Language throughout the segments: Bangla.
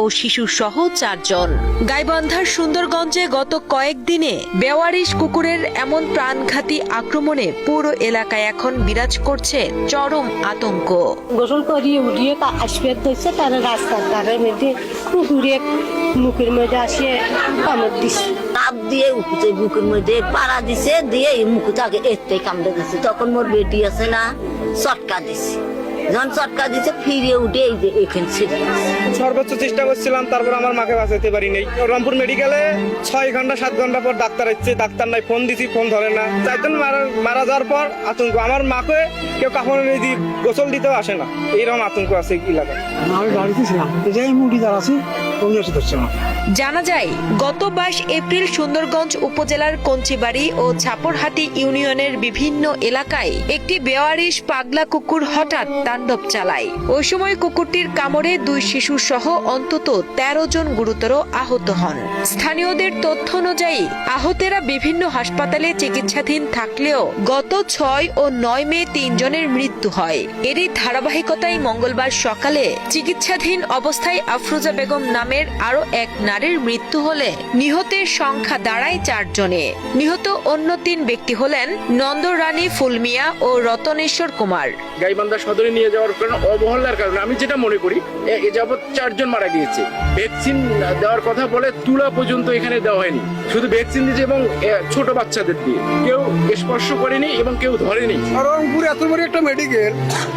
ও শিশু সহ 4 জন। গাইবান্ধার সুন্দরগঞ্জে গত কয়েকদিনে বেওয়ারিশ কুকুরের এমন প্রাণঘাতী আক্রমণে পুরো এলাকায় এখন বিরাজ করছে চরম আতঙ্ক। গোসল করিয়ে উঠিয়ে আসবে ধরছে, তারা রাস্তার ধারে মধ্যে কুকুরে মুখের মধ্যে আসিয়ে কামড় দিচ্ছে, তাপ দিয়ে উঠছে বুকের মধ্যে পাড়া দিছে, দিয়ে মুখটাকে এতে কামড়ে দিচ্ছে। তখন মোর বেটি আছে না, চটকা দিছে, যখন চটকা দিছে ফিরে উঠে এই যে এখানে ছিল। সর্বোচ্চ চেষ্টা করছিলাম, তারপর আমার মাকে বাঁচাতে পারি নাই। রংপুর মেডিকেলে 6 ঘন্টা 7 ঘন্টা পর ডাক্তার আসছে, ডাক্তার নাই, ফোন দিছি, ফোন ধরে না। 4 জন মারা যাওয়ার পর আতঙ্ক। আমার মাকে কেউ কাপড় নিয়ে গোসল দিতেও আসে না, এইরকম আতঙ্ক আছে এলাকায়। আমি বাড়িতে ছিলাম, এই মুড়ি যারা আছে জানা যায় গত 22 এপ্রিল সুন্দরগঞ্জ উপজেলার কঞ্চিবাড়ি ও ছাপরহাটি ইউনিয়নের বিভিন্ন এলাকায় একটি বেওয়ারিশ পাগলা কুকুর হঠাৎ তাণ্ডব চালায়। ওই সময় কুকুরটির কামড়ে 2 শিশু সহ অন্তত 13 জন গুরুতর আহত হন। স্থানীয়দের তথ্য অনুযায়ী আহতেরা বিভিন্ন হাসপাতালে চিকিৎসাধীন থাকলেও গত 6 ও 9 মে 3 জনের মৃত্যু হয়। এরই ধারাবাহিকতায় মঙ্গলবার সকালে চিকিৎসাধীন অবস্থায় আফরোজা বেগম নামের আরো এক নারীর মৃত্যু হলে নিহতের সংখ্যা দাঁড়ায় 4 জনে। নিহত অন্য 3 ব্যক্তি হলেন নন্দরানী ফুলমিয়া ও রতনেশ্বর কুমার। গাইবান্ধা সদরে নিয়ে যাওয়ার কারণে অবহেলার কারণে আমি যেটা মনে করি এ যাবৎ 4 জন মারা গিয়েছে। ভ্যাকসিন দেওয়ার কথা বলে তুলা পর্যন্ত এখানে দেওয়া হয়নি, শুধু ভ্যাকসিন দিয়েছে এবং ছোট বাচ্চাদের দিয়ে, কেউ স্পর্শ করেনি এবং কেউ ধরেনি। রংপুর এত বড় একটা মেডিকেল,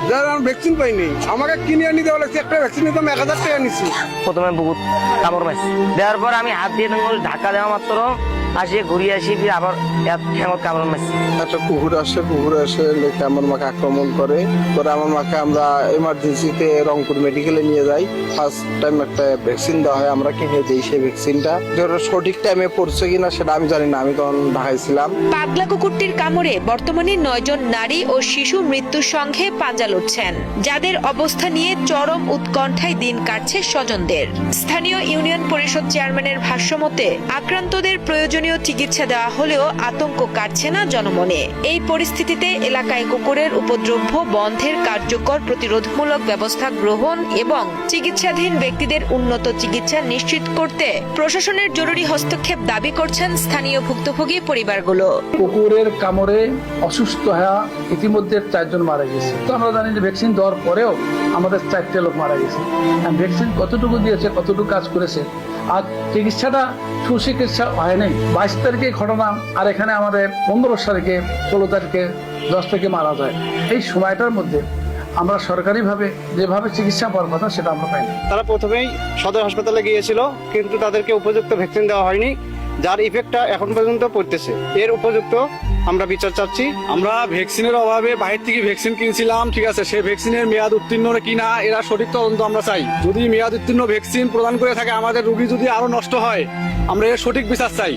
যার আমি ভ্যাকসিন পাইনি, আমাকে কিনে আনি দেওয়া লাগছে। একটা ভ্যাকসিন নিতে 1000 টাকা নিচ্ছি। প্রথমে বহুত কামড় মারছি, দেওয়ার পর আমি হাত দিয়ে ঢাকা দেওয়া মাত্র আসিয়ে ঘুরিয়ে আসি, আবার ঠ্যাঙত কামড় মারছি। একটা কুকুর এসে আমার মাকে আক্রমণ করে। আমার মাকে আমরা এমার্জেন্সিতে রংপুর মেডিকেলে নিয়ে যাই। ফার্স্ট টাইম একটা ভ্যাকসিন দেওয়া হয়, আমরা কিনে দিই সেই ভ্যাকসিনটা। সঠিক টাইমে পড়ছে কিনা সেটা আমি জানি না, আমি তখন ঢাকায় ছিলাম। পাগলা কুকুরটির কামড়ে বর্তমানে 9 জন নারী ও শিশু মৃত্যুর সঙ্গে পাঞ্জা লুটছেন, যাদের অবস্থা নিয়ে চরম উৎকণ্ঠায় দিন কাটছে স্বজনদের। স্থানীয় ইউনিয়ন পরিষদ চেয়ারম্যানের ভাষ্যমতে আক্রান্তদের প্রয়োজনীয় চিকিৎসা দেওয়া হলেও আতঙ্ক কাটছে না জনমনে। এই পরিস্থিতিতে এলাকায় কুকুরের উপদ্রব্য বন্ধের কার্যকর প্রতিরোধমূলক ব্যবস্থা গ্রহণ এবং চিকিৎসাধীন ব্যক্তিদের উন্নত চিকিৎসা নিশ্চিত করতে প্রশাসনের জরুরি হস্তক্ষেপ দাবি করছেন স্থানীয় ভুক্তভোগী পরিবারগুলো। কুকুরের কামড়ে অসুস্থ হয়ে ইতিমধ্যে 4 জন মারা গেছে। তো আমরা জানি যে ভ্যাকসিন দেওয়ার পরেও আমাদের 4টে লোক মারা গেছে। ভ্যাকসিন কতটুকু দিয়েছে, কতটুকু কাজ করেছে, আর চিকিৎসাটা সুচিকিৎসা হয় নাই। 22 তারিখে ঘটনা, আর এখানে আমাদের 15 তারিখে 16 তারিখে 10 থেকে মারা যায়। এই সময়টার মধ্যে আমরা সরকারিভাবে যেভাবে চিকিৎসা পাওয়ার কথা সেটা আমরা পাইনি। তারা প্রথমেই সদর হাসপাতালে গিয়েছিল, কিন্তু তাদেরকে উপযুক্ত ভ্যাকসিন দেওয়া হয়নি, যার ইফেক্টটা এখন পর্যন্ত পড়তেছে। এর উপযুক্ত আমরা বিচার চাচ্ছি। আমরা ভ্যাকসিনের অভাবে বাইরে থেকে ভ্যাকসিন কিনছিলাম, ঠিক আছে, সেই ভ্যাকসিনের মেয়াদ উত্তীর্ণ কিনা এরা সঠিক তদন্ত আমরা চাই। যদি মেয়াদ উত্তীর্ণ ভ্যাকসিন প্রদান করে থাকে, আমাদের রোগী যদি আরো নষ্ট হয়, আমরা এর সঠিক বিচার চাই।